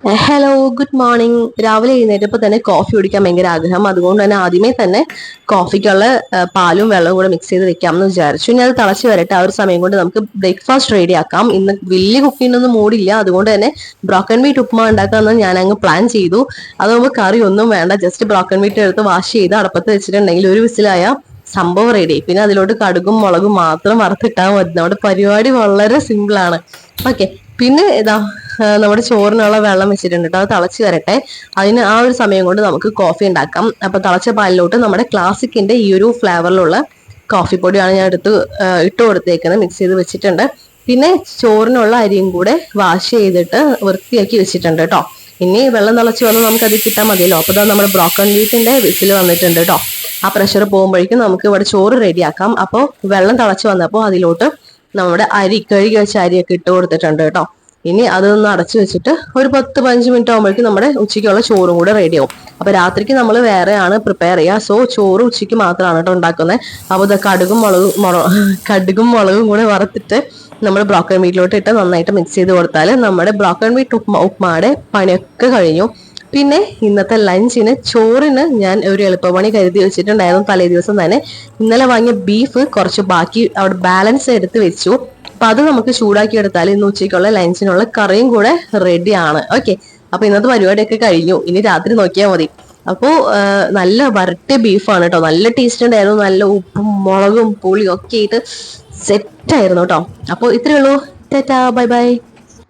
Hello, good morning. രാവിലെ എഴുന്നേറ്റപ്പോൾ തന്നെ കോഫി കുടിക്കാൻ ഭയങ്കര ആഗ്രഹം. അതുകൊണ്ട് തന്നെ ആദ്യമേ തന്നെ കോഫിക്കുള്ള പാലും വെള്ളവും കൂടെ മിക്സ് ചെയ്ത് വെക്കാം എന്ന് വിചാരിച്ചു. ഇനി അത് തിളച്ച് വരട്ടെ. ആ ഒരു സമയം കൊണ്ട് നമുക്ക് ബ്രേക്ക്ഫാസ്റ്റ് റെഡി ആക്കാം. ഇന്ന് വലിയ കുക്കിങ്ങിനൊന്നും മൂടില്ല. അതുകൊണ്ട് തന്നെ ബ്രോക്കൺ വീറ്റ് ഉപ്മാ ഉണ്ടാക്കാമെന്ന് ഞാൻ അങ്ങ് പ്ലാൻ ചെയ്തു. അതാകുമ്പോൾ കറി ഒന്നും വേണ്ട, ജസ്റ്റ് ബ്രോക്കൺ വീറ്റ് എടുത്ത് വാഷ് ചെയ്ത് അടുപ്പത്ത് വെച്ചിട്ടുണ്ടെങ്കിൽ ഒരു വിസിലായ സംഭവം റെഡി. പിന്നെ അതിലോട്ട് കടുകും മുളകും മാത്രം വറുത്തിട്ടാൽ മതി. നമ്മുടെ പരിപാടി വളരെ സിമ്പിൾ ആണ്. ഓക്കെ. പിന്നെ ഇതാ നമ്മുടെ ചോറിനുള്ള വെള്ളം വെച്ചിട്ടുണ്ട് കേട്ടോ. അത് തിളച്ച് വരട്ടെ. അതിന് ആ ഒരു സമയം കൊണ്ട് നമുക്ക് കോഫി ഉണ്ടാക്കാം. അപ്പൊ തിളച്ച പാലിലോട്ട് നമ്മുടെ ക്ലാസിക്കിന്റെ ഈ ഒരു ഫ്ലേവറിലുള്ള കോഫി പൊടിയാണ് ഞാൻ ഇട്ട് കൊടുത്തേക്കുന്നത്. മിക്സ് ചെയ്ത് വെച്ചിട്ടുണ്ട്. പിന്നെ ചോറിനുള്ള അരിയും കൂടെ വാഷ് ചെയ്തിട്ട് വൃത്തിയാക്കി വെച്ചിട്ടുണ്ട് കേട്ടോ. ഇനി വെള്ളം തിളച്ച് വന്ന് നമുക്ക് അത് കിട്ടാൻ മതിയല്ലോ. അപ്പൊ നമ്മുടെ ബ്രോക്കൺ വീറ്റിന്റെ വിസിൽ വന്നിട്ടുണ്ട് കേട്ടോ. ആ പ്രഷർ പോകുമ്പോഴേക്കും നമുക്ക് ഇവിടെ ചോറ് റെഡിയാക്കാം. അപ്പോൾ വെള്ളം തിളച്ച് വന്നപ്പോൾ അതിലോട്ട് നമ്മുടെ കഴുകി വെച്ച അരിയൊക്കെ ഇട്ട് കൊടുത്തിട്ടുണ്ട് കേട്ടോ. ഇനി അതൊന്ന് അടച്ചു വെച്ചിട്ട് ഒരു 10-15 മിനിറ്റ് ആകുമ്പോഴേക്കും നമ്മുടെ ഉച്ചയ്ക്കുള്ള ചോറും കൂടെ റെഡിയാവും. അപ്പൊ രാത്രിക്ക് നമ്മൾ വേറെയാണ് പ്രിപ്പയർ ചെയ്യുക. സോ ചോറ് ഉച്ചയ്ക്ക് മാത്രമാണ് കേട്ടോ ഉണ്ടാക്കുന്നത്. അപ്പൊ ഇത് കടുകും മുളകും കൂടെ വറുത്തിട്ട് നമ്മൾ ബ്രോക്കൺ വീറ്റിലോട്ട് ഇട്ട് നന്നായിട്ട് മിക്സ് ചെയ്ത് കൊടുത്താൽ നമ്മുടെ ബ്രോക്കൺ വീറ്റ് ഉപ്മായുടെ പണിയൊക്കെ കഴിഞ്ഞു. പിന്നെ ഇന്നത്തെ ലഞ്ചിന് ചോറിന് ഞാൻ ഒരു എളുപ്പപ്പണി കരുതി വെച്ചിട്ടുണ്ടായിരുന്നു. തലേ ദിവസം തന്നെ ഇന്നലെ വാങ്ങിയ ബീഫ് കുറച്ച് ബാക്കി അവിടെ ബാലൻസ് എടുത്ത് വെച്ചു. അപ്പൊ അത് നമുക്ക് ചൂടാക്കി എടുത്താൽ ഇന്ന് ഉച്ചയ്ക്കുള്ള ലഞ്ചിനുള്ള കറിയും കൂടെ റെഡിയാണ്. ഓക്കെ. അപ്പൊ ഇന്നത്തെ പരിപാടിയൊക്കെ കഴിഞ്ഞു. ഇനി രാത്രി നോക്കിയാൽ മതി. അപ്പോ നല്ല വരട്ടിയ ബീഫാണ് കേട്ടോ. നല്ല ടേസ്റ്റ് ഉണ്ടായിരുന്നു. നല്ല ഉപ്പും മുളകും പുളിയും ഒക്കെ ആയിട്ട് സെറ്റ് ആയിരുന്നു കേട്ടോ. അപ്പൊ ഇത്രയേ ഉള്ളൂ. Tata, bye bye.